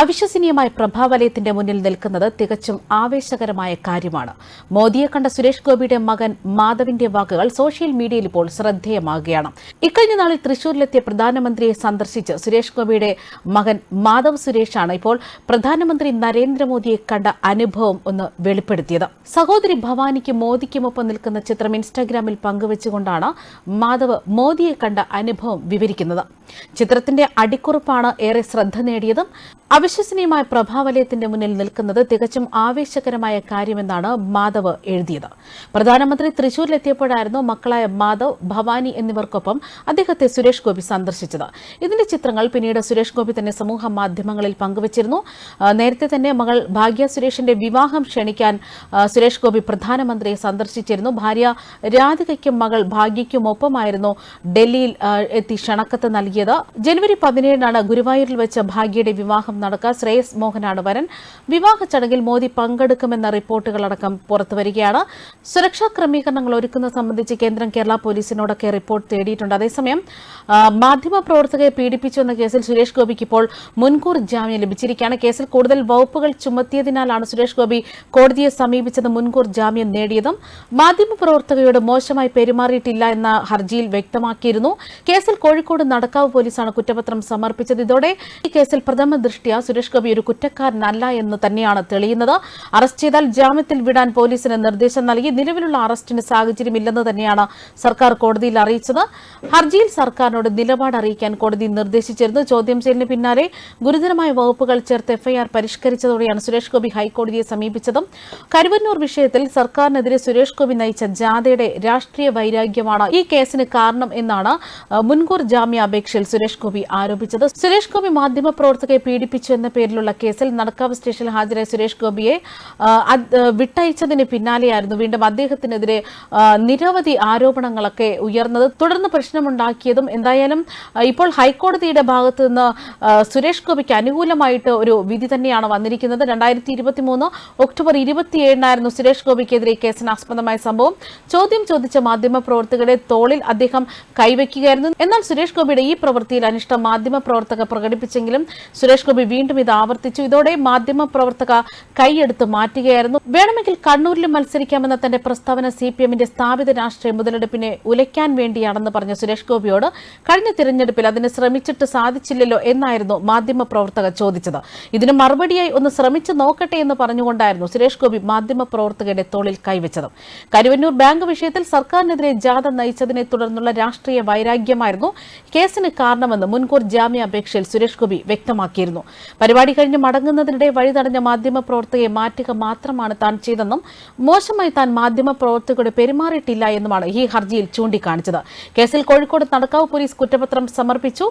അവിശ്വസനീയമായ പ്രഭാവലയത്തിന്റെ മുന്നിൽ നിൽക്കുന്നത് തികച്ചും ആവേശകരമായ കാര്യമാണ്. മോദിയെ കണ്ട സുരേഷ് ഗോപിയുടെ മകൻ മാധവിന്റെ വാക്കുകൾ സോഷ്യൽ മീഡിയയിൽ ഇപ്പോൾ ശ്രദ്ധേയമാകുകയാണ്. ഇക്കഴിഞ്ഞ നാളിൽ തൃശൂരിലെത്തിയ പ്രധാനമന്ത്രിയെ സന്ദർശിച്ച് സുരേഷ് ഗോപിയുടെ മകൻ മാധവ് സുരേഷാണ് ഇപ്പോൾ പ്രധാനമന്ത്രി നരേന്ദ്രമോദിയെ കണ്ട അനുഭവം ഒന്ന് വെളിപ്പെടുത്തിയത്. സഹോദരി ഭവാനിക്കും മോദിക്കുമൊപ്പം നിൽക്കുന്ന ചിത്രം ഇൻസ്റ്റാഗ്രാമിൽ പങ്കുവച്ചുകൊണ്ടാണ് മാധവ് മോദിയെ കണ്ട അനുഭവം വിവരിക്കുന്നത്. ചിത്രത്തിന്റെ അടിക്കുറിപ്പാണ് ഏറെ ശ്രദ്ധ നേടിയതും. അവിശ്വസനീയമായ പ്രഭാവലയത്തിന്റെ മുന്നിൽ നിൽക്കുന്നത് തികച്ചും ആവേശകരമായ കാര്യമെന്നാണ് മാധവ് എഴുതിയത്. പ്രധാനമന്ത്രി തൃശൂരിലെത്തിയപ്പോഴായിരുന്നു മക്കളായ മാധവ്, ഭവാനി എന്നിവർക്കൊപ്പം അദ്ദേഹത്തെ സുരേഷ് ഗോപി സന്ദർശിച്ചത്. ഇതിന്റെ ചിത്രങ്ങൾ പിന്നീട് സുരേഷ് ഗോപി തന്നെ സമൂഹ മാധ്യമങ്ങളിൽ പങ്കുവച്ചിരുന്നു. നേരത്തെ തന്നെ മകൾ ഭാഗ്യ സുരേഷിന്റെ വിവാഹം ക്ഷണിക്കാൻ സുരേഷ് ഗോപി പ്രധാനമന്ത്രിയെ സന്ദർശിച്ചിരുന്നു. ഭാര്യ രാധികയ്ക്കും മകൾ ഭാഗ്യയ്ക്കുമൊപ്പമായിരുന്നു ഡൽഹിയിൽ എത്തി ക്ഷണക്കത്ത് നൽകിയത്. ജനുവരി 17-നാണ് ഗുരുവായൂരിൽ വെച്ച് ഭാഗ്യയുടെ വിവാഹം നടക്കുക. ശ്രേയസ് മോഹനാണ് വരൻ. വിവാഹ ചടങ്ങിൽ മോദി പങ്കെടുക്കുമെന്ന റിപ്പോർട്ടുകളടക്കം പുറത്തുവരികയാണ്. സുരക്ഷാ ക്രമീകരണങ്ങൾ ഒരുക്കുന്നത് സംബന്ധിച്ച് കേന്ദ്രം കേരള പോലീസിനോടൊക്കെ റിപ്പോർട്ട് തേടിയിട്ടുണ്ട്. അതേസമയം മാധ്യമപ്രവർത്തകരെ പീഡിപ്പിച്ചുവെന്ന കേസിൽ സുരേഷ് ഗോപിക്ക് ഇപ്പോൾ മുൻകൂർ ജാമ്യം ലഭിച്ചിരിക്കുകയാണ്. കേസിൽ കൂടുതൽ വകുപ്പുകൾ ചുമത്തിയതിനാലാണ് സുരേഷ് ഗോപി കോടതിയെ സമീപിച്ചത് മുൻകൂർ ജാമ്യം നേടിയതും. മാധ്യമപ്രവർത്തകയോട് മോശമായി പെരുമാറിയിട്ടില്ല എന്ന ഹർജിയിൽ വ്യക്തമാക്കിയിരുന്നു. കേസിൽ കോഴിക്കോട് നടക്കാവ് പോലീസാണ് കുറ്റപത്രം സമർപ്പിച്ചത്. ഇതോടെ ഈ കേസിൽ പ്രഥമ ദൃഷ്ട്യാ സുരേഷ് ഗോപി ഒരു കുറ്റക്കാരനല്ല എന്ന് തന്നെയാണ് തെളിയുന്നത്. അറസ്റ്റ് ചെയ്താൽ ജാമ്യത്തിൽ വിടാൻ പോലീസിന് നിർദ്ദേശം നൽകി. നിലവിലുള്ള അറസ്റ്റിന് സാഹചര്യമില്ലെന്ന് തന്നെയാണ് സർക്കാർ കോടതിയിൽ അറിയിച്ചത്. ഹർജിയിൽ സർക്കാരിനോട് നിലപാട് അറിയിക്കാൻ കോടതി നിർദ്ദേശിച്ചിരുന്നു. ചോദ്യം ചെയ്യലിന് പിന്നാലെ ഗുരുതരമായ വകുപ്പുകൾ ചേർത്ത് എഫ്ഐആർ പരിഷ്കരിച്ചതോടെയാണ് സുരേഷ് ഗോപി ഹൈക്കോടതിയെ സമീപിച്ചതും. കരുവന്നൂർ വിഷയത്തിൽ സർക്കാരിനെതിരെ സുരേഷ് ഗോപി നയിച്ച ജാഥയുടെ രാഷ്ട്രീയ വൈരാഗ്യമാണ് ഈ കേസിന് കാരണം എന്നാണ് മുൻകൂർ ജാമ്യാപേക്ഷയിൽ സുരേഷ് ഗോപി ആരോപിച്ചത്. സുരേഷ് ഗോപി മാധ്യമപ്രവർത്തകരെ പീഡിപ്പിച്ചു എന്ന പേരിലുള്ള കേസിൽ നടക്കാവ് സ്റ്റേഷനിൽ ഹാജരായ സുരേഷ് ഗോപിയെ വിട്ടയച്ചതിന് പിന്നാലെയായിരുന്നു വീണ്ടും അദ്ദേഹത്തിനെതിരെ നിരവധി ആരോപണങ്ങളൊക്കെ ഉയർന്നത്, തുടർന്ന് പ്രശ്നമുണ്ടാക്കിയതും. എന്തായാലും ഇപ്പോൾ ഹൈക്കോടതിയുടെ ഭാഗത്ത് നിന്ന് സുരേഷ് ഗോപിക്ക് അനുകൂലമായിട്ട് ഒരു വിധി തന്നെയാണ് വന്നിരിക്കുന്നത്. 2023 ഒക്ടോബർ 27-നായിരുന്നു സുരേഷ് ഗോപിക്കെതിരെ കേസിനാസ്പദമായ സംഭവം. ചോദ്യം ചോദിച്ച മാധ്യമപ്രവർത്തകരുടെ തോളിൽ അദ്ദേഹം കൈവയ്ക്കുകയായിരുന്നു. എന്നാൽ സുരേഷ് ഗോപിയുടെ ഈ പ്രവൃത്തിയിൽ അനിഷ്ടം മാധ്യമപ്രവർത്തകർ പ്രകടിപ്പിച്ചെങ്കിലും സുരേഷ് ഗോപി വീണ്ടും ഇത് ആവർത്തിച്ചു. ഇതോടെ മാധ്യമപ്രവർത്തക കൈയെടുത്ത് മാറ്റുകയായിരുന്നു. വേണമെങ്കിൽ കണ്ണൂരിലും മത്സരിക്കാമെന്ന തന്റെ പ്രസ്താവന സിപിഎമ്മിന്റെ സ്ഥാപിത രാഷ്ട്രീയ മുതലെടുപ്പിനെ ഉലയ്ക്കാൻ വേണ്ടിയാണെന്ന് പറഞ്ഞ സുരേഷ് ഗോപിയോട് കഴിഞ്ഞ തിരഞ്ഞെടുപ്പിൽ അതിന് ശ്രമിച്ചിട്ട് സാധിച്ചില്ലല്ലോ എന്നായിരുന്നു മാധ്യമപ്രവർത്തക ചോദിച്ചത്. ഇതിന് മറുപടിയായി ഒന്ന് ശ്രമിച്ചു നോക്കട്ടെ എന്ന് പറഞ്ഞുകൊണ്ടായിരുന്നു സുരേഷ് ഗോപി മാധ്യമപ്രവർത്തകരുടെ തോളിൽ കൈവച്ചത്. കരുവന്നൂർ ബാങ്ക് വിഷയത്തിൽ സർക്കാരിനെതിരെ ജാഥ നയിച്ചതിനെ തുടർന്നുള്ള രാഷ്ട്രീയ വൈരാഗ്യമായിരുന്നു കേസിന് കാരണമെന്ന് മുൻകൂർ ജാമ്യാപേക്ഷയിൽ സുരേഷ് ഗോപി വ്യക്തമാക്കിയിരുന്നു. പരിപാടി കഴിഞ്ഞ് മടങ്ങുന്നതിനിടെ വഴി തടഞ്ഞ മാധ്യമപ്രവർത്തകയെ മാറ്റുക മാത്രമാണ് താൻ ചെയ്തെന്നും മോശമായി താൻ മാധ്യമപ്രവർത്തകരോട് പെരുമാറിയിട്ടില്ല എന്നുമാണ് ഈ ഹർജിയിൽ ചൂണ്ടിക്കാണിച്ചത്. കേസിൽ കോഴിക്കോട് നടക്കാവ് പോലീസ് കുറ്റപത്രം സമർപ്പിച്ചു.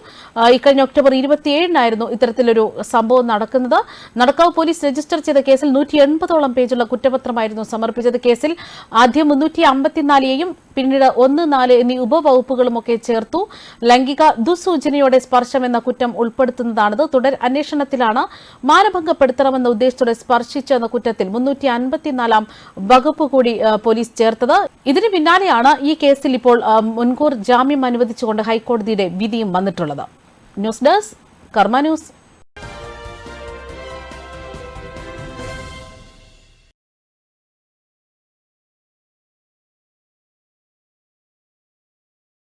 ഇക്കഴിഞ്ഞ ഒക്ടോബർ 27-നായിരുന്നു ഇത്തരത്തിലൊരു സംഭവം നടക്കുന്നത്. നടക്കാവ് പോലീസ് രജിസ്റ്റർ ചെയ്ത കേസിൽ 180ഓളം പേജുള്ള കുറ്റപത്രമായിരുന്നു സമർപ്പിച്ചത്. കേസിൽ ആദ്യം 354-യെയും പിന്നീട് 1-4 എന്നീ ഉപവകുപ്പുകളുമൊക്കെ ചേർത്തു. ലൈംഗിക ദുസൂചനയോടെ സ്പർശം എന്ന കുറ്റം ഉൾപ്പെടുത്തുന്നതാണിത്. തുടർ അന്വേഷണത്തിലാണ് മാനഭംഗപ്പെടുത്തണമെന്ന ഉദ്ദേശത്തോടെ സ്പർശിച്ചെന്ന കുറ്റത്തിൽ 354-ാം വകുപ്പ് കൂടി പോലീസ് ചേർത്തത്. ഇതിന് പിന്നാലെയാണ് ഈ കേസിൽ ഇപ്പോൾ മുൻകൂർ ജാമ്യം അനുവദിച്ചുകൊണ്ട് ഹൈക്കോടതിയുടെ വിധിയും വന്നിട്ടുള്ളത്. ന്യൂസ് ഡെസ്ക് കർമ്മ ന്യൂസ്.